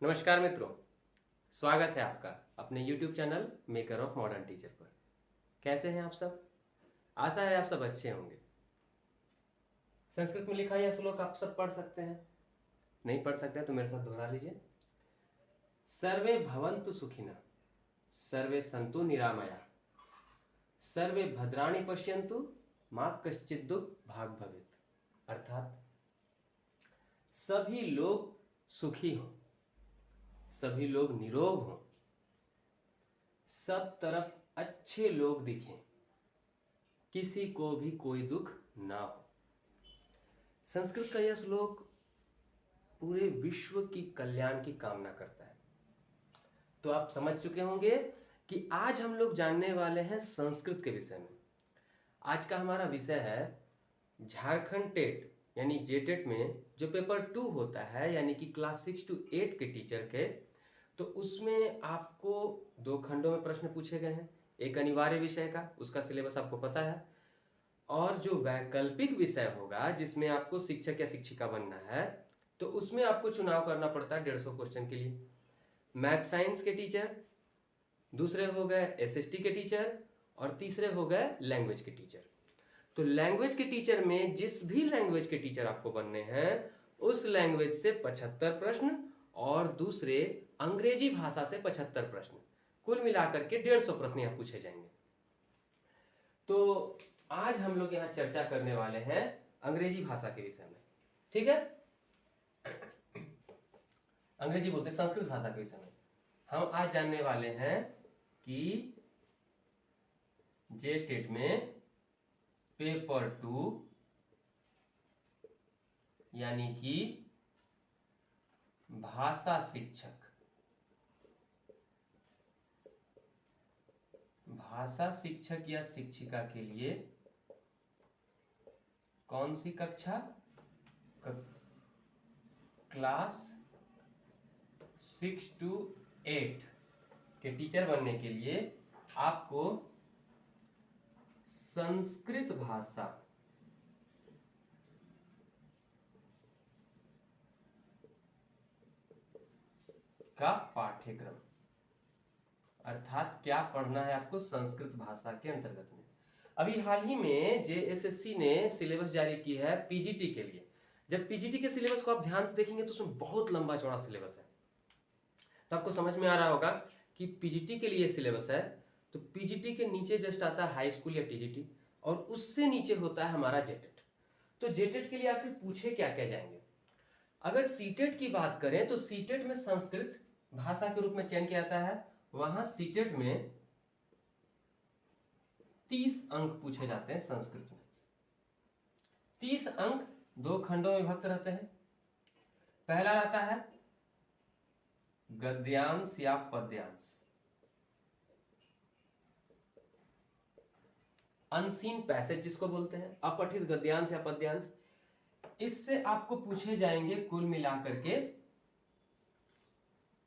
नमस्कार मित्रों, स्वागत है आपका अपने YouTube channel maker of modern teacher पर। कैसे हैं आप सब? आशा है आप सब अच्छे होंगे। संस्कृत में लिखा यह श्लोक आप सब पढ़ सकते हैं। नहीं पढ़ सकते तो मेरे साथ दोहरा लीजिए। सर्वे भवन्तु सुखिनः, सर्वे सन्तु निरामया, सर्वे भद्राणि पश्यन्तु, मा कश्चित् दुःखभाग् भवेत्। अर्थात सभी लोग सुखी हों, सभी लोग निरोग हों, सब तरफ अच्छे लोग दिखें, किसी को भी कोई दुख ना हो। संस्कृत का यह श्लोक पूरे विश्व की कल्याण की कामना करता है। तो आप समझ चुके होंगे कि आज हम लोग जानने वाले हैं संस्कृत के विषय में। आज का हमारा विषय है झारखंड टेट यानी जेटेट में जो पेपर 2 होता है, यानी कि क्लास 6 to 8 के टीचर के, तो उसमें आपको 2 खंडों में प्रश्न पूछे गए हैं। एक अनिवार्य विषय का, उसका सिलेबस आपको पता है, और जो वैकल्पिक विषय होगा जिसमें आपको शिक्षक या शिक्षिका बनना है, तो उसमें आपको चुनाव करना पड़ता है 150 क्वेश्चन के लिए। मैथ साइंस के टीचर, दूसरे हो गए एसएसटी के टीचर, और तीसरे हो गए लैंग्वेज के टीचर। तो लैंग्वेज के टीचर में जिस भी लैंग्वेज के टीचर आपको बनने हैं उस लैंग्वेज से 75 प्रश्न, और दूसरे अंग्रेजी भाषा से 75 प्रश्न, कुल मिलाकर के 150 प्रश्न यहाँ पूछे जाएंगे। तो आज हम लोग यहाँ चर्चा करने वाले हैं अंग्रेजी भाषा के विषय में। ठीक है, अंग्रेजी बोलते हैं संस्कृत भाषा के विषय में। हम आज जानने वाले हैं कि जेटेट में पेपर 2 यानी कि भाषा शिक्षक, भाषा शिक्षक या शिक्षिका के लिए कौन सी कक्षा, क्लास 6 to 8 के टीचर बनने के लिए आपको संस्कृत भाषा का पाठ्यक्रम, अर्थात क्या पढ़ना है आपको संस्कृत भाषा के अंतर्गत में। अभी हाल ही में जेएसएससी ने सिलेबस जारी की है पीजीटी के लिए। जब पीजीटी के सिलेबस को आप ध्यान से देखेंगे तो उसमें बहुत लंबा चौड़ा सिलेबस है, तो आपको समझ में आ रहा होगा कि पीजीटी के लिए सिलेबस है। तो पीजीटी के नीचे जस्ट आता है हाई स्कूल या टीजीटी, और उससे नीचे होता है हमारा जेटेट। तो जेटेट के लिए आखिर पूछे क्या क्या जाएंगे। अगर सीटेट की बात करें तो सीटेट में संस्कृत भाषा के रूप में चयन किया जाता है। वहां सीटेट में 30 अंक पूछे जाते हैं संस्कृत में। 30 अंक 2 खंडों में विभक्त रहते हैं। पहला रहता है गद्यांश या पद्यांश, अनसीन पैसेज जिसको बोलते हैं, अपठित गद्यांश या पद्यांश। इससे आपको पूछे जाएंगे कुल मिलाकर के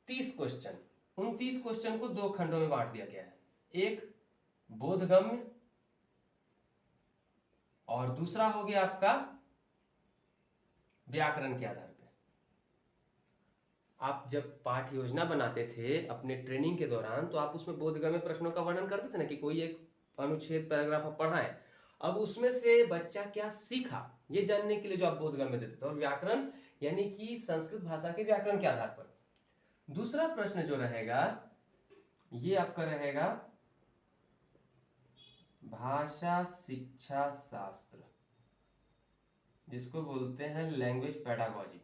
30 क्वेश्चन। उन 30 क्वेश्चन को 2 खंडों में बांट दिया गया है, एक बोधगम्य और दूसरा हो गया आपका व्याकरण के आधार पे। आप जब पाठ योजना बनाते थे अपने ट्रेनिंग के दौरान, तो आप उसमें बोधगम्य प्रश्नों का वर्णन करते थे ना, कि कोई एक अनुच्छेद पैराग्राफ आप पढ़ाएं। अब उसमें से बच्चा क्या सीखा ये जानने के लिए जो आप बोधगम्य देते थे, और व्याकरण यानी कि संस्कृत भाषा के व्याकरण के आधार पर। दूसरा प्रश्न जो रहेगा ये आपका रहेगा भाषा शिक्षा शास्त्र, जिसको बोलते हैं लैंग्वेज पेडागोजी,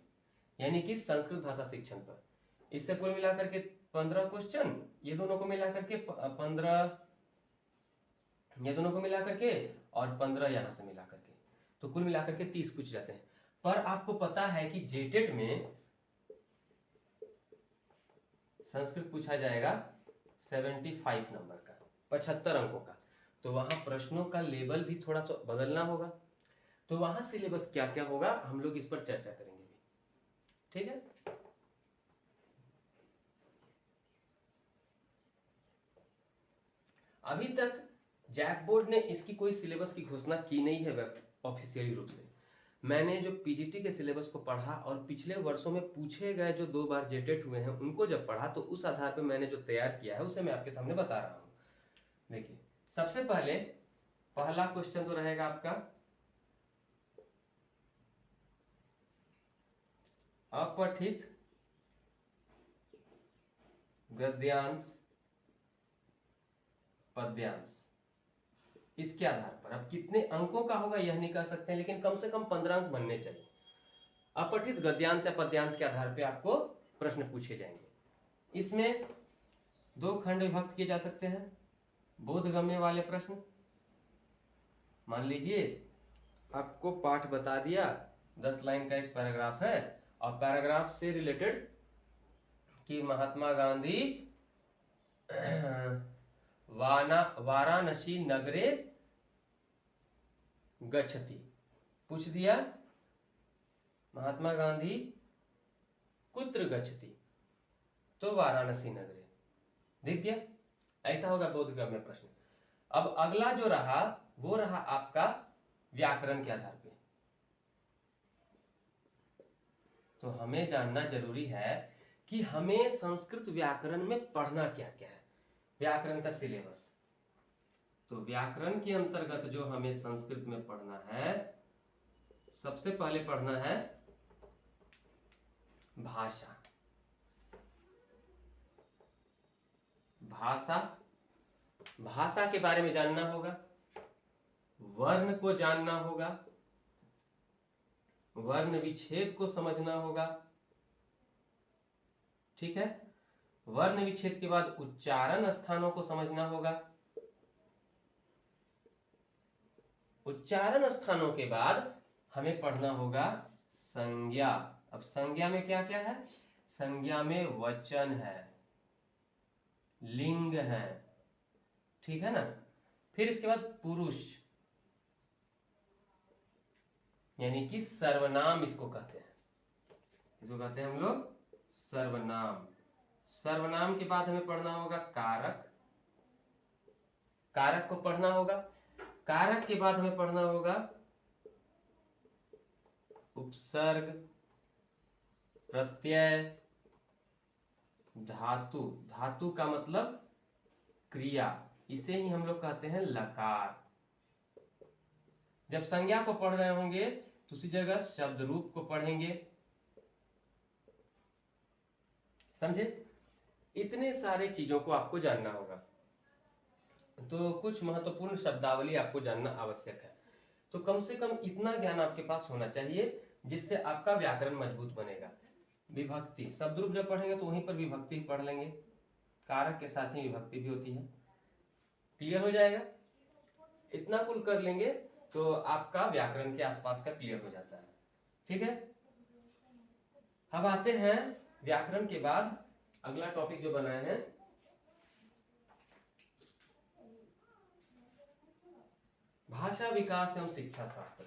यानी कि संस्कृत भाषा शिक्षण पर। इससे कुल मिलाकर के 15 क्वेश्चन, ये दोनों को मिलाकर के 15, ये दोनों को मिलाकर के और 15 यहां से मिलाकर के, तो कुल मिलाकर के 30 पूछ जाते हैं। पर आपको पता है कि जेटेट में संस्कृत पूछा जाएगा 75 नंबर का, 75 अंकों का। तो वहां प्रश्नों का लेवल भी थोड़ा सा बदलना होगा। तो वहां सिलेबस क्या क्या होगा हम लोग इस पर चर्चा करेंगे भी। ठीक है, अभी तक जैक बोर्ड ने इसकी कोई सिलेबस की घोषणा की नहीं है ऑफिशियली रूप से। मैंने जो पीजीटी के सिलेबस को पढ़ा और पिछले वर्षों में पूछे गए जो 2 बार जेटेट हुए हैं उनको जब पढ़ा तो उस आधार पर मैंने जो तैयार किया है उसे मैं आपके सामने बता रहा हूँ। देखिए, सबसे पहले पहला क्वेश्चन तो रहेगा आपका अपठित गद्यांश पद्यांश। इसके आधार पर अब कितने अंकों का होगा यह नहीं कह सकते, लेकिन कम से कम 15 अंक बनने चाहिए। अपठित गद्यांश या पद्यांश के आधार पर आपको प्रश्न पूछे जाएंगे। इसमें 2 खंड विभक्त किए जा सकते हैं, बोधगम्य वाले प्रश्न। मान लीजिए आपको पाठ बता दिया, 10 लाइन का एक पैराग्राफ है और पैराग्राफ से रिलेटेड कि महात्मा गांधी वाराणसी नगरे गच्छति, पूछ दिया महात्मा गांधी कुत्र गच्छति, तो वाराणसी नगरे, दिख गया। ऐसा होगा बोधगम्य प्रश्न। अब अगला जो रहा वो रहा आपका व्याकरण के आधार पे। तो हमें जानना जरूरी है कि हमें संस्कृत व्याकरण में पढ़ना क्या क्या है, व्याकरण का सिलेबस। तो व्याकरण के अंतर्गत जो हमें संस्कृत में पढ़ना है, सबसे पहले पढ़ना है भाषा। भाषा, भाषा के बारे में जानना होगा, वर्ण को जानना होगा, वर्ण विच्छेद को समझना होगा, ठीक है। वर्ण विच्छेद के बाद उच्चारण स्थानों को समझना होगा, उच्चारण स्थानों के बाद हमें पढ़ना होगा संज्ञा। अब संज्ञा में क्या क्या है? संज्ञा में वचन है, लिंग है, ठीक है ना। फिर इसके बाद पुरुष, यानी कि सर्वनाम इसको कहते हैं, इसको कहते हैं हम लोग सर्वनाम। सर्वनाम के बाद हमें पढ़ना होगा कारक, कारक को पढ़ना होगा। कारक के बाद हमें पढ़ना होगा उपसर्ग, प्रत्यय, धातु। धातु का मतलब क्रिया, इसे ही हम लोग कहते हैं लकार। जब संज्ञा को पढ़ रहे होंगे तो उसी जगह शब्द रूप को पढ़ेंगे, समझे। इतने सारे चीजों को आपको जानना होगा। तो कुछ महत्वपूर्ण शब्दावली आपको जानना आवश्यक है। तो कम से कम इतना ज्ञान आपके पास होना चाहिए जिससे आपका व्याकरण मजबूत बनेगा। विभक्ति, शब्द रूप जब पढ़ेंगे तो वहीं पर विभक्ति पढ़ लेंगे, कारक के साथ ही विभक्ति भी होती है। क्लियर हो जाएगा? इतना कुल कर लेंगे तो आपका व्याकरण के आसपास का क्लियर हो जाता है, ठीक है। अब आते हैं व्याकरण के बाद अगला टॉपिक जो बनाए हैं भाषा विकास एवं शिक्षा शास्त्र।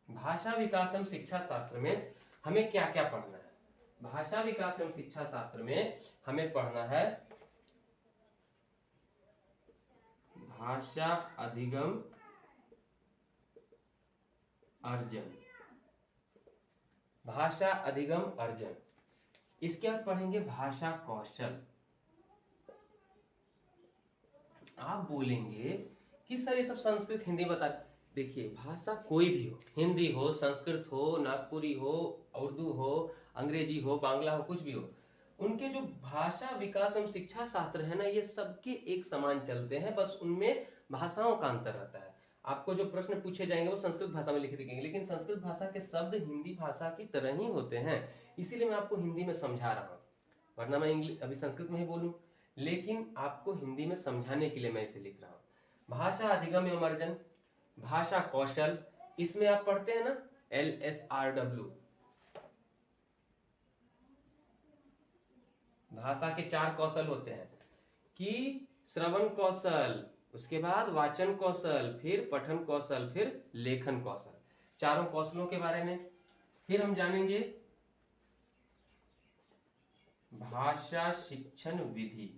भाषा विकास एवं शिक्षा शास्त्र में हमें क्या क्या पढ़ना है? भाषा विकास एवं शिक्षा शास्त्र में हमें पढ़ना है भाषा अधिगम अर्जन। भाषा अधिगम अर्जन, इसके बाद पढ़ेंगे भाषा कौशल। आप बोलेंगे कि सर ये सब संस्कृत हिंदी बता, देखिए भाषा कोई भी हो, हिंदी हो, संस्कृत हो, नागपुरी हो, उर्दू हो, अंग्रेजी हो, बांग्ला हो, कुछ भी हो, उनके जो भाषा विकास एवं शिक्षा शास्त्र है ना, ये सबके एक समान चलते हैं, बस उनमें भाषाओं का अंतर रहता है। आपको जो प्रश्न पूछे जाएंगे वो संस्कृत भाषा में लिखे दिखेंगे, लेकिन संस्कृत भाषा के शब्द हिंदी भाषा की तरह ही होते हैं, इसीलिए मैं आपको हिंदी में समझा रहा हूँ, वरना मैं इंग्लिश अभी संस्कृत में ही बोलूं, लेकिन आपको हिंदी में समझाने के लिए मैं इसे लिख रहा हूँ। भाषा अधिगम एवं अर्जन, भाषा कौशल, इसमें आप पढ़ते हैं ना LSRW, भाषा के 4 कौशल होते हैं कि श्रवण कौशल, उसके बाद वाचन कौशल, फिर पठन कौशल, फिर लेखन कौशल। चारों कौशलों के बारे में फिर हम जानेंगे भाषा शिक्षण विधि।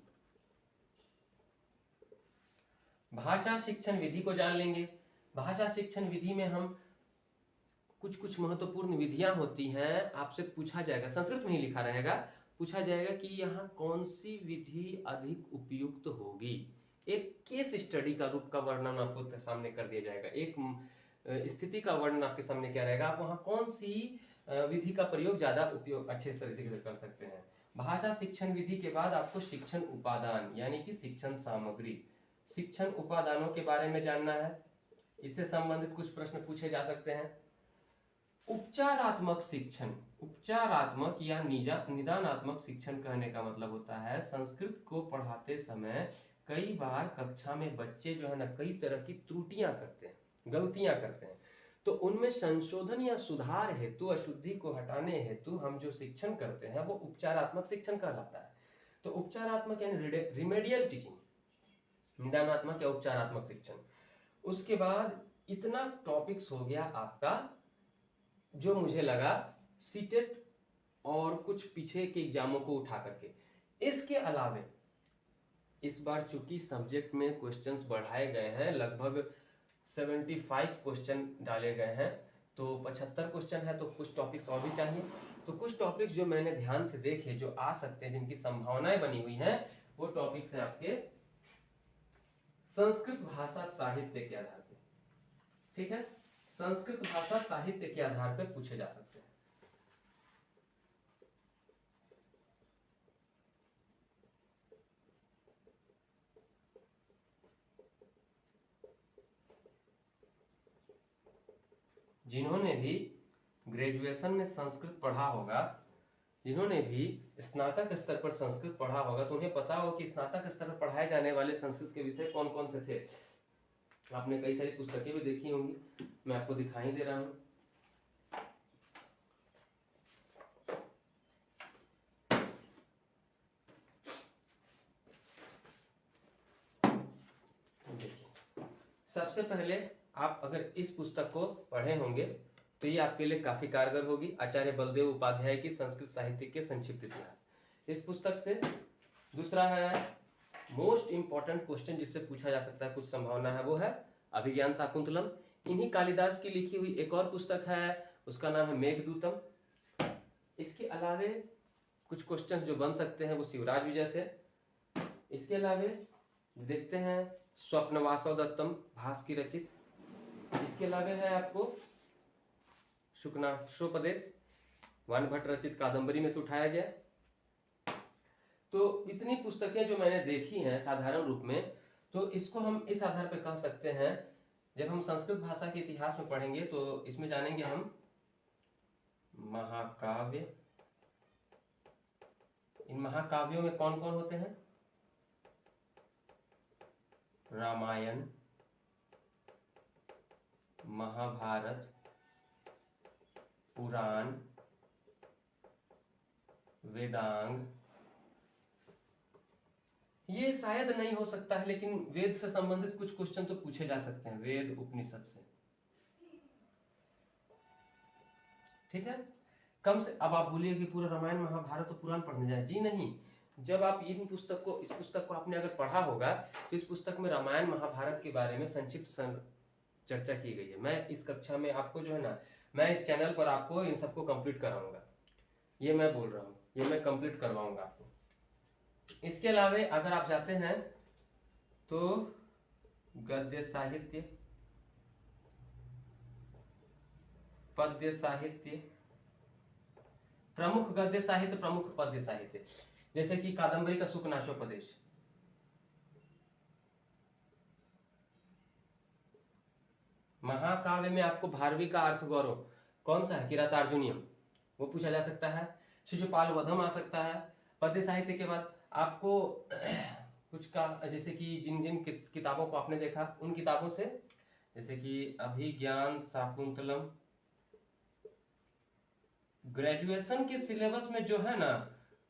भाषा शिक्षण विधि को जान लेंगे। भाषा शिक्षण विधि में हम कुछ कुछ महत्वपूर्ण विधियां होती हैं, आपसे पूछा जाएगा, संस्कृत में ही लिखा रहेगा, पूछा जाएगा कि यहाँ कौन सी विधि अधिक उपयुक्त होगी। एक केस स्टडी का रूप का वर्णन आपको सामने कर दिया जाएगा, एक स्थिति का वर्णन आपके सामने क्या रहेगा, आप वहाँ कौन सी विधि का प्रयोग ज्यादा उपयोग अच्छे तरह से कर सकते हैं। भाषा शिक्षण विधि के बाद आपको शिक्षण उपादान यानी कि शिक्षण सामग्री, शिक्षण उपादानों के बारे में जानना है। इससे संबंधित कुछ प्रश्न पूछे जा सकते हैं। उपचारात्मक शिक्षण, उपचारात्मक या निदानात्मक शिक्षण कहने का मतलब होता है संस्कृत को पढ़ाते समय कई बार कक्षा में बच्चे जो है ना कई तरह की त्रुटियां करते हैं, गलतियां करते हैं, तो उनमें संशोधन या सुधार हेतु, अशुद्धि को हटाने हेतु हम जो शिक्षण करते हैं वो उपचारात्मक शिक्षण कहलाता है। तो उपचारात्मक यानी रिमेडियल टीचिंग, निदानात्मक या उपचारात्मक शिक्षण। उसके बाद इतना टॉपिक्स हो गया आपका जो मुझे लगा सीटेट और कुछ पीछे के एग्जामों को उठा करके। इसके अलावे इस बार चूंकि सब्जेक्ट में क्वेश्चंस बढ़ाए गए हैं, लगभग 75 क्वेश्चन डाले गए हैं, तो 75 क्वेश्चन है, तो कुछ टॉपिक्स और भी चाहिए। तो कुछ टॉपिक्स जो मैंने ध्यान से देखे जो आ सकते हैं, जिनकी संभावनाएं बनी हुई हैं, वो टॉपिक्स हैं आपके संस्कृत भाषा साहित्य के आधार पे। ठीक है, संस्कृत भाषा साहित्य के आधार पर पूछे जा सकते हैं। जिन्होंने भी ग्रेजुएशन में संस्कृत पढ़ा होगा, जिन्होंने भी स्नातक स्तर पर संस्कृत पढ़ा होगा, तो उन्हें पता हो कि स्नातक स्तर पर पढ़ाए जाने वाले संस्कृत के विषय कौन कौन से थे। आपने कई सारी पुस्तकें भी देखी होंगी, मैं आपको दिखाई दे रहा हूं। सबसे पहले आप अगर इस पुस्तक को पढ़े होंगे तो ये आपके लिए काफी कारगर होगी, आचार्य बलदेव उपाध्याय की संस्कृत साहित्य के संक्षिप्त इतिहास। इस पुस्तक से दूसरा है मोस्ट इंपॉर्टेंट क्वेश्चन जिससे पूछा जा सकता है, कुछ संभावना है, वो है अभिज्ञान शाकुंतलम। इन्हीं कालिदास की लिखी हुई एक और पुस्तक है, उसका नाम है मेघदूतम। इसके अलावे कुछ क्वेश्चन जो बन सकते हैं वो शिवराज विजय से। इसके अलावे देखते हैं स्वप्न वासव दत्तम भास की रचित। इसके अलावा है आपको शुक्नाशोपदेश वन भट्ट रचित कादंबरी में से उठाया गया। तो इतनी पुस्तकें जो मैंने देखी हैं साधारण रूप में, तो इसको हम इस आधार पर कह सकते हैं, जब हम संस्कृत भाषा के इतिहास में पढ़ेंगे तो इसमें जानेंगे हम महाकाव्य। इन महाकाव्यों में कौन कौन होते हैं? रामायण, महाभारत, पुराण, वेदांग। ये शायद नहीं हो सकता है, लेकिन वेद से संबंधित कुछ क्वेश्चन तो पूछे जा सकते हैं, वेद उपनिषद से। ठीक है, कम से अब आप बोलिए कि पूरा रामायण महाभारत और पुराण पढ़ने जाए, जी नहीं। जब आप इस पुस्तक को आपने अगर पढ़ा होगा तो इस पुस्तक में रामायण महाभारत के बारे में संक्षिप्त चर्चा की गई है। मैं इस कक्षा में आपको जो है ना, मैं इस चैनल पर आपको इन सबको कंप्लीट कराऊंगा, ये मैं बोल रहा हूँ, ये मैं कंप्लीट करवाऊंगा आपको। इसके अलावा अगर आप जाते हैं तो गद्य साहित्य, पद्य साहित्य, प्रमुख गद्य साहित्य, प्रमुख पद्य साहित्य, जैसे कि कादंबरी का शुकनाशोपदेश, महाकाव्य में आपको भारवी का अर्थ गौरव कौन सा है, किरातार्जुनीयम, वो पूछा जा सकता है। शिशुपाल वधम आ सकता है। पद्य साहित्य के बाद आपको कुछ का, जैसे कि जिन जिन किताबों को आपने देखा उन किताबों से, जैसे कि अभिज्ञान शाकुंतलम, ग्रेजुएशन के सिलेबस में जो है ना,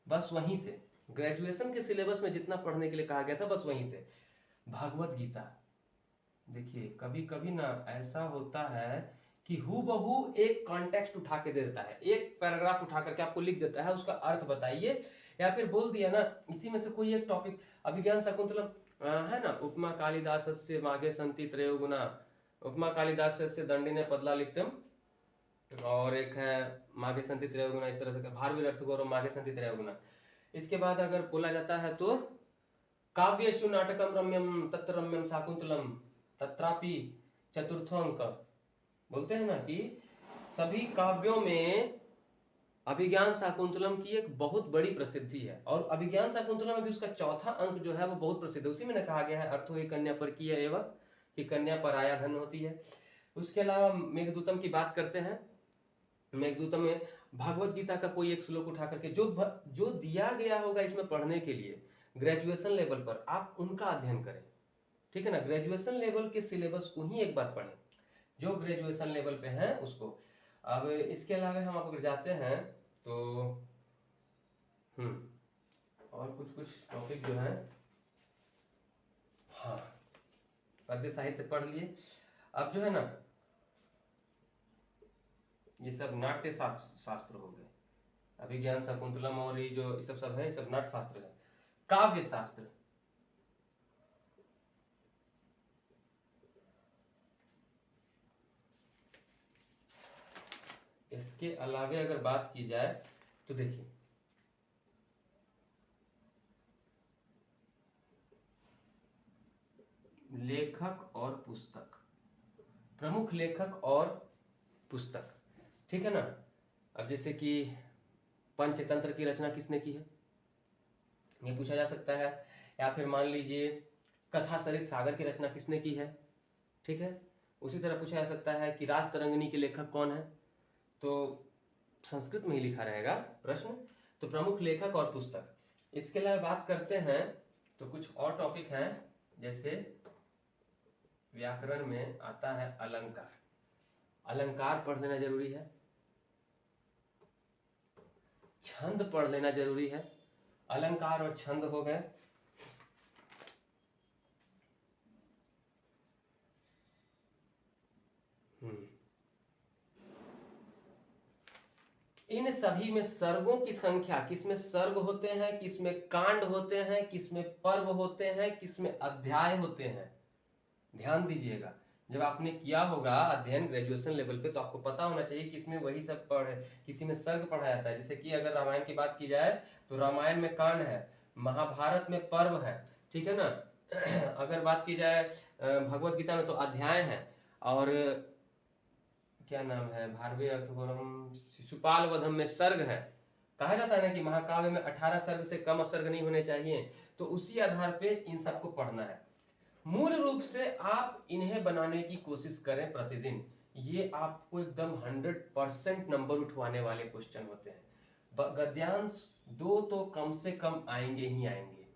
बस वहीं से, ग्रेजुएशन के सिलेबस में जितना पढ़ने के लिए कहा गया था बस वहीं से। भगवत गीता, देखिए कभी कभी ना ऐसा होता है कि हूबहू एक कॉन्टेक्स्ट उठा के दे देता है, एक पैराग्राफ उठा करके आपको लिख देता है, उसका अर्थ बताइए, या फिर बोल दिया ना इसी में से कोई एक टॉपिक, अभिज्ञान शाकुंतलम है ना, उपमा कालिदास से मागे संति त्रयो गुना, उपमा कालिदास से दंडिने पदला लिखतम, और एक है मागे संति त्रयो गुना, इस तरह से भारवीर अर्थ गौरव मागे संति त्रयो गुना। इसके बाद अगर बोला जाता है तो काव्येषु नाटकम रम्यम तत्र रम्यम शाकुंतलम तत्रापि चतुर्थो अंक, बोलते हैं ना कि सभी काव्यों में अभिज्ञान शाकुंतलम की एक बहुत बड़ी प्रसिद्धि है, और अभिज्ञान शाकुंतलम में भी उसका चौथा अंक जो है वो बहुत प्रसिद्ध है। उसी में कहा गया है अर्थो एक कन्या पर किया एवं कि कन्या पराया धन होती है। उसके अलावा मेघदूतम की बात करते हैं, मेघदूतम में भागवत गीता का कोई एक श्लोक उठा करके जो दिया गया होगा इसमें पढ़ने के लिए ग्रेजुएशन लेवल पर, आप उनका अध्ययन करें, ठीक है ना। ग्रेजुएशन लेवल के सिलेबस को ही एक बार पढ़ें, जो ग्रेजुएशन लेवल पे हैं उसको। अब इसके अलावा हम अगर जाते हैं तो और कुछ टॉपिक जो है, हाँ पद्य साहित्य पढ़ लिए। अब जो है ना ये सब नाट्य शास्त्र हो गए, अभिज्ञान शाकुंतलम और ये जो सब है, ये सब नाट्य शास्त्र है। काव्य शास्त्र, इसके अलावे अगर बात की जाए तो देखिए लेखक और पुस्तक, प्रमुख लेखक और पुस्तक, ठीक है ना। अब जैसे कि पंचतंत्र की रचना किसने की है, ये पूछा जा सकता है। या फिर मान लीजिए कथा सरित सागर की रचना किसने की है, ठीक है। उसी तरह पूछा जा सकता है कि रास तरंगिणी के लेखक कौन है, तो संस्कृत में ही लिखा रहेगा प्रश्न। तो प्रमुख लेखक और पुस्तक। इसके अलावा बात करते हैं तो कुछ और टॉपिक हैं, जैसे व्याकरण में आता है अलंकार, अलंकार पढ़ लेना जरूरी है, छंद पढ़ लेना जरूरी है। अलंकार और छंद हो गए। इन सभी में सर्गों की संख्या, किसमें सर्ग होते हैं, किसमें कांड होते हैं, किसमें पर्व होते हैं, किसमें अध्याय होते हैं, ध्यान दीजिएगा। जब आपने किया होगा अध्ययन ग्रेजुएशन लेवल पे तो आपको पता होना चाहिए कि इसमें वही सब पढ़े, किसी में सर्ग पढ़ा जाता है। जैसे कि अगर रामायण की बात की जाए तो रामायण में कांड है, महाभारत में पर्व है, ठीक है ना। अगर बात की जाए भगवत गीता में तो अध्याय है, और क्या नाम है भारवीय अर्थगोरम शिशुपाल वधम में सर्ग है। कहा जाता है ना कि महाकाव्य में 18 सर्ग से कम सर्ग नहीं होने चाहिए, तो उसी आधार पे इन सबको पढ़ना है। मूल रूप से आप इन्हें बनाने की कोशिश करें प्रतिदिन, ये आपको एकदम 100% नंबर उठवाने वाले क्वेश्चन होते हैं। गद्यांश 2 तो कम से कम आएंगे ही आएंगे,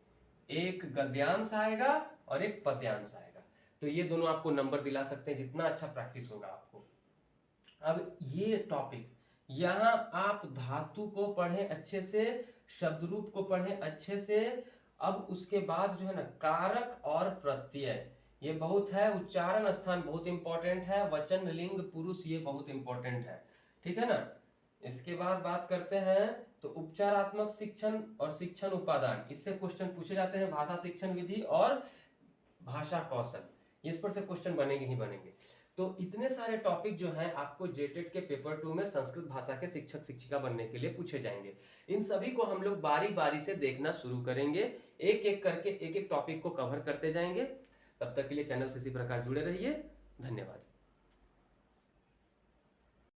एक गद्यांश आएगा और एक पद्यांश आएगा, तो ये दोनों आपको नंबर दिला सकते हैं जितना अच्छा प्रैक्टिस होगा आपको। अब ये टॉपिक यहाँ आप धातु को पढ़ें अच्छे से, शब्द रूप को पढ़ें अच्छे से। अब उसके बाद जो है ना कारक और प्रत्यय, ये बहुत है। उच्चारण स्थान बहुत इंपॉर्टेंट है, वचन लिंग पुरुष ये बहुत इंपॉर्टेंट है, ठीक है ना। इसके बाद बात करते हैं तो उपचारात्मक शिक्षण और शिक्षण उपादान, इससे क्वेश्चन पूछे जाते हैं। भाषा शिक्षण विधि और भाषा कौशल, इस पर से क्वेश्चन बनेंगे ही बनेंगे। तो इतने सारे टॉपिक जो हैं आपको जेटेट के पेपर 2 में संस्कृत भाषा के शिक्षक शिक्षिका बनने के लिए पूछे जाएंगे। इन सभी को हम लोग बारी बारी से देखना शुरू करेंगे, एक एक करके एक एक टॉपिक को कवर करते जाएंगे। तब तक के लिए चैनल से इसी प्रकार जुड़े रहिए। धन्यवाद।